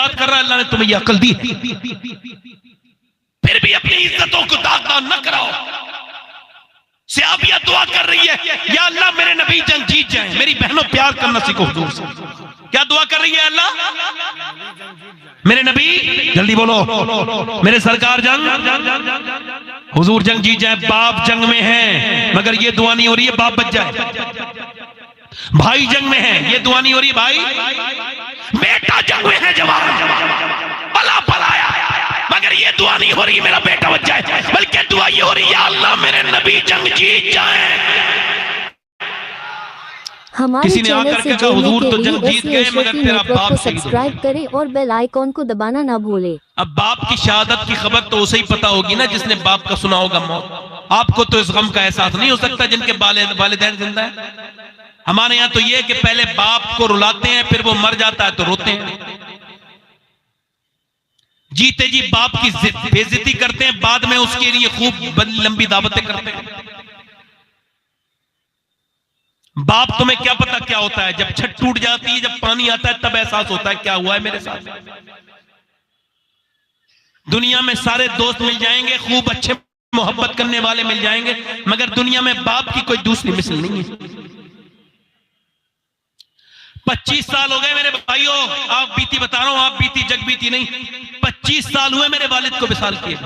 बात कर रहा है, अल्लाह ने तुम्हें ये अक्ल दी, फिर भी अपनी इज्जतों को दागदार न कराओ। सहाबिया दुआ कर रही है, या अल्लाह मेरे नबी जंग जीत जाएं, मेरी बहनों प्यार करना सीखो हुजूर से। क्या दुआ कर रही है? अल्लाह मेरे नबी जल्दी बोलो, मेरे सरकार जंग, हुजूर जंग जीत जाए। बाप जंग में है मगर ये दुआ नहीं हो रही है बाप बच जाए। भाई जंग में है, ये दुआ नहीं हो रही है भाई। बेटा जंग में है, जवान भला पलाया, मगर ये दुआ नहीं हो रही मेरा बेटा बच जाए, बल्कि दुआ ये हो रही है, अल्लाह मेरे नबी जंग जीत जाए। हमारे चैनल से जुड़ने के लिए मगर तेरा बाप को सब्सक्राइब करें और बेल आइकॉन को दबाना ना भूले। अब बाप की शहादत की खबर तो उसे ही पता होगी ना जिसने बाप का सुना होगा मौत। आपको तो इस गम का एहसास नहीं हो सकता जिनके वालिदैन जिंदा है। हमारे यहाँ तो ये कि पहले बाप को रुलाते हैं, फिर वो मर जाता है तो रोते हैं। जीते जी बाप की बेइज्जती करते हैं, बाद में उसके लिए खूब लंबी दावतें करते हैं। बाप तुम्हें क्या पता क्या होता है, जब छत टूट जाती है, जब पानी आता है, तब एहसास होता है क्या हुआ है मेरे साथ। दुनिया में सारे दोस्त मिल जाएंगे, खूब अच्छे मोहब्बत करने वाले मिल जाएंगे, मगर दुनिया में बाप की कोई दूसरी मिसाल नहीं है। 25 साल हो गए मेरे भाइयों, आप बीती बता रहा हूं, आप बीती जग बीती नहीं। 25 साल हुए मेरे वालिद को विसाल किए।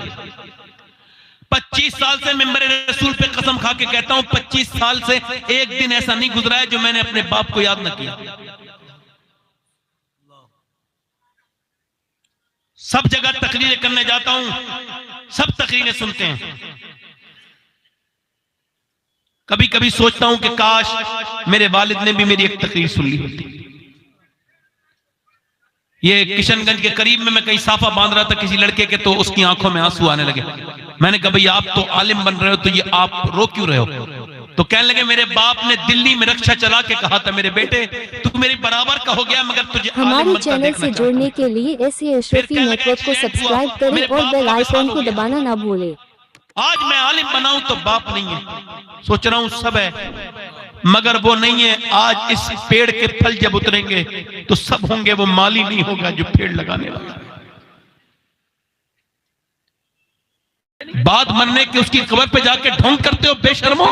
25 साल से मिंबर रसूल पे कसम खा के कहता हूं, 25 साल से एक दिन ऐसा नहीं गुजरा है जो मैंने अपने बाप को याद न किया। सब जगह तकरीरें करने जाता हूं, सब तकरीरें सुनते हैं। कभी कभी सोचता हूं कि काश मेरे वालिद ने भी मेरी एक तकरीर सुन ली होती। ये किशनगंज के करीब में मैं कहीं साफा बांध रहा था किसी लड़के के, तो उसकी आंखों में आंसू आने लगे। मैंने कहा भाई आप तो आलिम बन रहे हो, तो ये आप रो क्यों रहे हो? तो कहने लगे मेरे बाप ने दिल्ली में रक्षा चला के कहा था, मेरे बेटे तू मेरी बराबर का हो गया, मगर तुझे हमारे चैनल से जुड़ने के लिए ऐसे अशरफी नेटवर्क को सब्सक्राइब करें और बेल आइकॉन को दबाना ना भूले। आज मैं आलिम बनाऊं तो बाप नहीं है, सोच रहा हूं सब है, मगर वो नहीं है। आज इस पेड़ के फल जब उतरेंगे तो सब होंगे, वो माली नहीं होगा जो पेड़ लगाने वाला। बात मरने की उसकी कब्र पे जाके ढोंग करते हो बेशर्मो।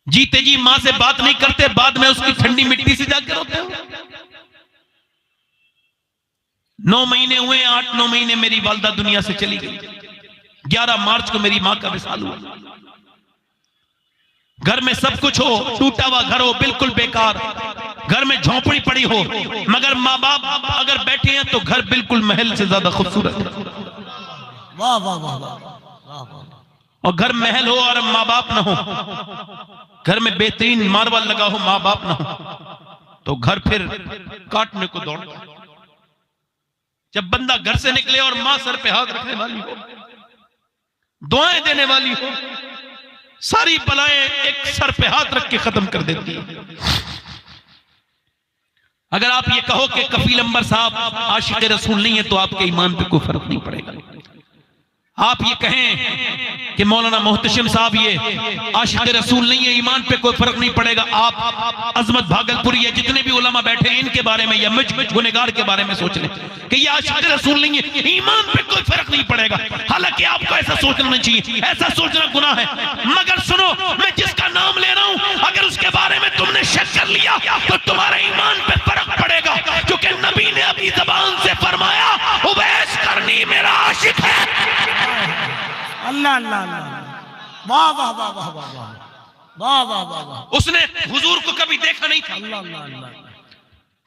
जीते जी मां से बात नहीं करते, बाद में उसकी ठंडी मिट्टी से जाकर रोते हो। 9 महीने हुए, 8-9 महीने मेरी वालदा दुनिया से चली गई। 11 मार्च को मेरी मां का विसाल हुआ। घर में सब कुछ हो, टूटा हुआ घर हो, बिल्कुल बेकार, घर में झोंपड़ी पड़ी हो, मगर माँ बाप अगर बैठे हैं तो घर बिल्कुल महल से ज्यादा खूबसूरत है। वाह वाह वाह वाह। और घर महल हो और माँ बाप ना हो, घर में बेहतरीन मार्बल लगा हो, माँ बाप ना हो, तो घर फिर काटने को दौड़ता। जब बंदा घर से निकले और मां सर पे हाथ रखने वाली हो, दुआएं देने वाली हो, सारी बलाएं एक सर पे हाथ रख के खत्म कर देती है। अगर आप ये कहो कि कफील अंबर साहब आशिक रसूल नहीं है, तो आपके ईमान पे कोई फर्क नहीं पड़ेगा। आप ये कहें कि मौलाना मोहतशिम साहब ये आशिक रसूल नहीं है, ईमान पे कोई फर्क नहीं पड़ेगा। आप अजमत भागलपुरी या जितने भी उलमा बैठे हैं इनके बारे में या मुझ गुनहगार के बारे में सोच लें कि ये आशिक रसूल नहीं है, ईमान पे कोई फर्क नहीं पड़ेगा। हालांकि आपको ऐसा सोचना नहीं चाहिए, ऐसा सोचना गुनाह है। मगर सुनो, मैं जिसका नाम ले रहा हूं, अगर उसके बारे में तुमने शक कर लिया तो तुम्हारे ईमान पे फर्क पड़ेगा, क्योंकि नबी ने अपनी जबान से फरमाया उवैस करनी मेरा आशिक है। अल्लाह अल्लाह अल्लाह, वाह वाह वाह वाह वाह वाह वाह वाह वाह। उसने हुजूर को कभी देखा नहीं था। अल्लाह अल्लाह अल्लाह।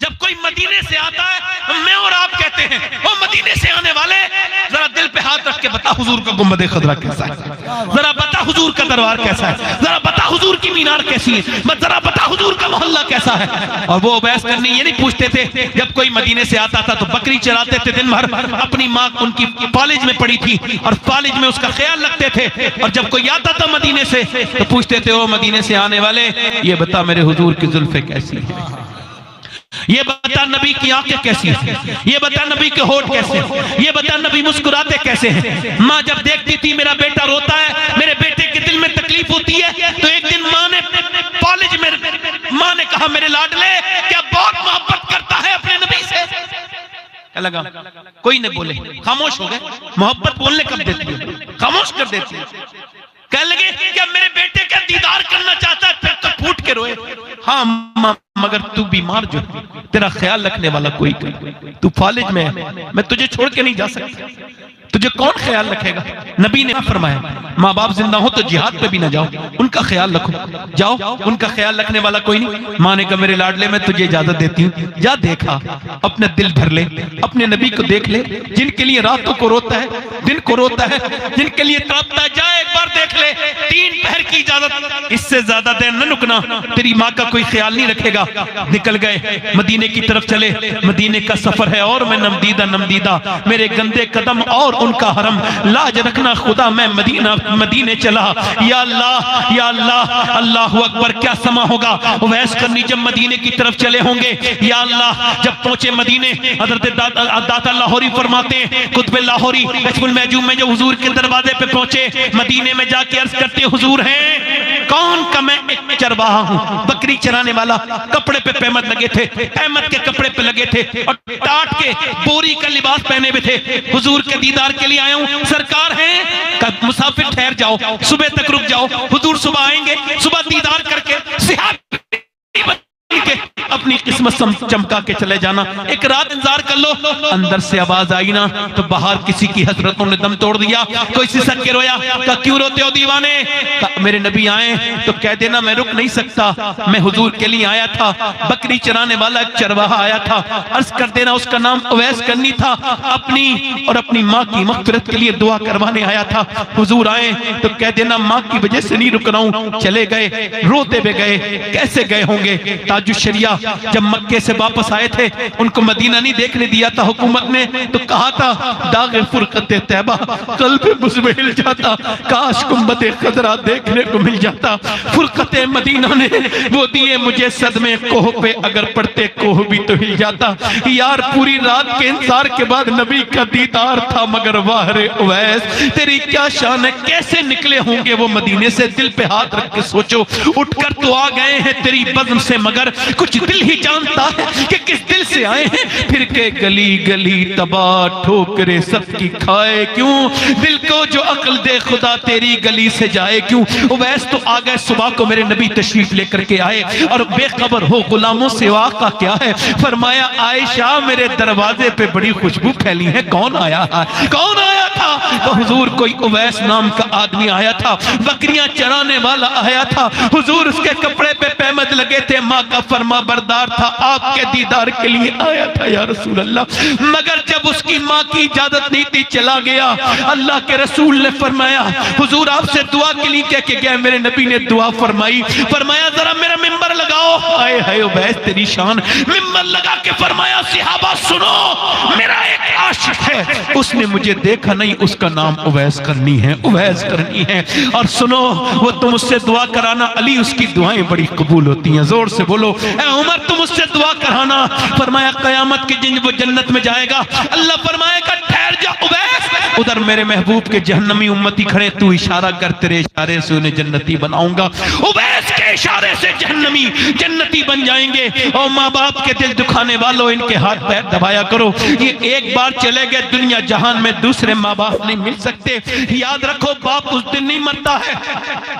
जब कोई मदीने से आता है, मैं और आप कहते हैं वो मदीने से आने वाले, जरा दिल पे हाथ रख के बता हुजूर का गुंबद खदरा कैसा है, जरा बता हुजूर का दरबार कैसा है, जरा बता हुजूर की मीनार कैसी है, जरा बता हुजूर का मोहल्ला कैसा है। और वो बहस करनी ये नहीं पूछते थे। जब कोई मदीने से आता था तो बकरी चराते थे दिन भर, अपनी माँ उनकी कॉलेज में पड़ी थी और कॉलेज में उसका ख्याल रखते थे। और जब कोई आता था मदीने से तो पूछते थे वो मदीने से आने वाले, ये बता मेरे हुजूर की जुल्फे कैसी है, ये बता नबी की आंखें कैसी है, ये बता नबी के होठ कैसे, ये बता नबी मुस्कुराते कैसे हैं। माँ जब देखती थी मेरा बेटा रोता है, मेरे बेटे के दिल में तकलीफ होती है, तो एक दिन माँ ने कॉलेज में माँ ने कहा मेरे लाडले क्या बहुत लगा? कोई नहीं बोले, खामोश हो गए। मोहब्बत बोलने कब देती है? खामोश कर देती है। कहने लगे क्या मेरे बेटे का दीदार करना चाहता है? फिर तो फूट के रोए। हाँ मगर तू बीमार जो है, तेरा ख्याल रखने वाला कोई नहीं, तू फालिज में है, मैं तुझे छोड़ के नहीं जा सकता, तुझे कौन ख्याल रखेगा? नबी ने फरमाया माँ बाप जिंदा हो तो जिहाद पे भी ना जाओ, उनका ख्याल रखो, जाओ, उनका ख्याल रखने वाला कोई नहीं। माँ ने कहा मेरे लाडले मैं तुझे इजाजत देती हूँ, जा देखा, अपना दिल भर ले, अपने नबी को देख ले, जिनके लिए रातों को रोता है, दिन को रोता है, जिनके लिए तड़पता है, जा एक बार देख ले, 3 पहर की इजाजत, इससे ज्यादा देर न रुकना, तेरी माँ का कोई ख्याल नहीं रखेगा। निकल गए, मदीने की तरफ चले। मदीने का सफर है और मैं नमदीदा, मेरे गंदे कदम और उनका हरम, लाज रखना खुदा मैं मदीने चला। या अल्लाह, अल्लाहु अकबर, क्या समा होगा। उवैस करनी जब मदीने की तरफ चले होंगे, या अल्लाह, जब पहुंचे मदीने, हजरत दाता लाहौरी फरमाते हैं, कुतुब लाहौरी कश्फुल महजूब में जब हुजूर के दरवाजे पे पहुंचे, मदीने में जाके अर्ज करते हुजूर हैं कौन का? मैं एक चरवाहा हूं, बकरी चराने वाला। कपड़े पे पैमत लगे थे, अहमद के कपड़े पे लगे थे और टाट के बोरी का लिबास पहने हुए थे। हुजूर के दीदार के लिए आया हूं। सरकार हैं मुसाफिर ठहर जाओ, सुबह तक रुक जाओ, हुजूर सुबह आएंगे, सुबह दीदार करके सिहाब के अपनी किस्मत चमका के चले जाना, एक रात इंतजार कर लो। अंदर से आवाज आई ना तो बाहर किसी की हजरतों ने दम तोड़ दिया, कोई सिसक के रोया, कहा क्यों रोते हो दीवाने? मेरे नबी आए तो कह देना मैं रुक नहीं सकता, मैं हुजूर के लिए आया था, बकरी चराने वाला एक चरवाहा आया था, अर्ज कर देना उसका नाम उवैस करनी था, अपनी और अपनी माँ की मग़फ़िरत के लिए दुआ करवाने आया था। हुजूर आए तो कह देना माँ की वजह से नहीं रुक रहा हूँ। चले गए, रोते हुए गए। कैसे गए होंगे? ताजुश शरिया जब मक्के से वापस आए थे, उनको मदीना नहीं देखने दिया था हुकूमत ने, तो कहा था दाग फुरकत तैबा कल्ब मुझमें हिल जाता, काश गुंबद खजरा देखने को मिल जाता। फुरकत मदीना ने वो दिए मुझे सदमे, कोह पे अगर पड़ते कोह भी तो हिल जाता। यार पूरी रात के इंतजार के बाद नबी का दीदार था, मगर वाह रे उवैस तेरी क्या शान है, कैसे निकले होंगे वो मदीने से? दिल पे हाथ रख के सोचो, उठकर तो आ गए हैं तेरी बज़्म से, मगर कुछ दिल ही जानता है कि किस दिल से आए हैं। फिर के गली गली तबाह ठोकरे सबकी खाए क्यों, दिल को जो अक्ल दे खुदा तेरी गली से जाए क्यों। उवैस तो आ गए, सुबह को मेरे नबी तशरीफ लेकर के आए और बेखबर हो गुलामों से वाक़ा क्या है। फरमाया आयशा मेरे दरवाजे पे बड़ी खुशबू फैली है, कौन आया है? कौन आया था? तो हुजूर कोई उवैस नाम का आदमी आया था, बकरियां चराने वाला आया था। हुजूर उसके कपड़े पे पैमद लगे थे, माँ का फरमा बरदार था, आपके दीदार के लिए आया था या रसूल अल्लाह। मगर जब उसकी माँ की इजाजत नहीं थी, चला गया। अल्लाह के रसूल ने फरमाया हुजूर आपसे दुआ के लिए कह के गया, मेरे नबी ने दुआ फरमाई, फरमाया जरा मेरा मिंबर लगाओ। हाय हाय उवैस तेरी शान, मिंबर लगा के फरमाया सहाबा सुनो, मेरा एक आशिक है, उसने मुझे देखा नहीं, उसका नाम उवैस करनी है, उवैस करनी है। और सुनो वो तुम उससे दुआ कराना, अली उसकी दुआएं बड़ी कबूल होती हैं। जोर से बोलो ए उमर तुम उससे दुआ कराना। फरमाया कयामत के दिन वो जन्नत में जाएगा। अल्लाह फरमाएगा ठहर जा उवैस, उधर मेरे महबूब के जहन्नमी उम्मती खड़े, तू इशारा कर, तेरे इशारे से उन्हें जन्नती बनाऊंगा। उवैस के इशारे से जहन्नमी जन्नती बन जाएंगे। और माँ बाप के दिल दुखाने वालों इनके हाथ पैर दबाया करो, ये एक बार चले गए दुनिया जहान में, दूसरे माँ बाप नहीं मिल सकते। याद रखो बाप उस दिन नहीं मरता है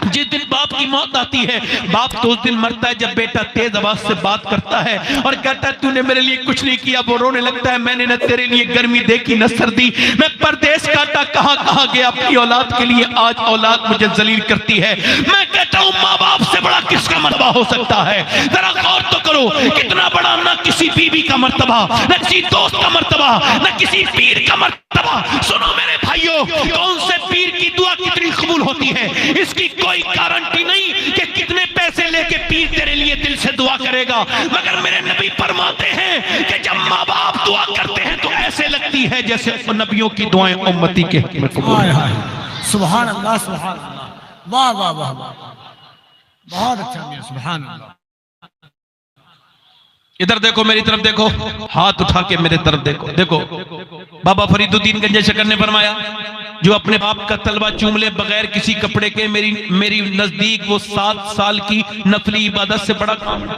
जिस दिन बाप की मौत आती है, बाप तो उस दिन मरता है जब बेटा तेज आवाज से बात करता है और कहता है तूने मेरे लिए कुछ नहीं किया। वो रोने लगता है मैंने न तेरे लिए गर्मी देखी न सर्दी, मैं परदेश काटा, कहां कहां गया अपनी औलाद के लिए, आज औलाद मुझे जलील करती है। मैं कहता हूं माँ बाप से बड़ा किसका मर्तबा हो सकता है? जरा गौर तो करो, कितना बड़ा, ना किसी बीवी का मर्तबा, न किसी दोस्त का मर्तबा, न किसी पीर का मर्तबा। सुनो मेरे भाइयों, कौन से पीर की दुआ कितनी कबूल होती है इसकी कोई गारंटी नहीं कि कितने पैसे लेके पीर तेरे लिए दिल से दुआ करेगा। मगर मेरे नबी फरमाते हैं कि जब माँ बाप दुआ करते हैं तो ऐसे लगती है जैसे नबियों की दुआएं उम्मती के हक में कबूल। सुभान अल्लाह, सुभान अल्लाह, वाह वाह वाह वाह, बहुत अच्छा मियां, सुभान अल्लाह। इधर देखो, मेरी तरफ देखो, हाथ उठा के मेरे तरफ देखो। देखो बाबा फरीदुद्दीन गंजे शकर ने फरमाया जो अपने बाप का तलवा चूम ले बगैर किसी कपड़े के, मेरी नजदीक वो 7 साल की नफली इबादत से बड़ा काम है।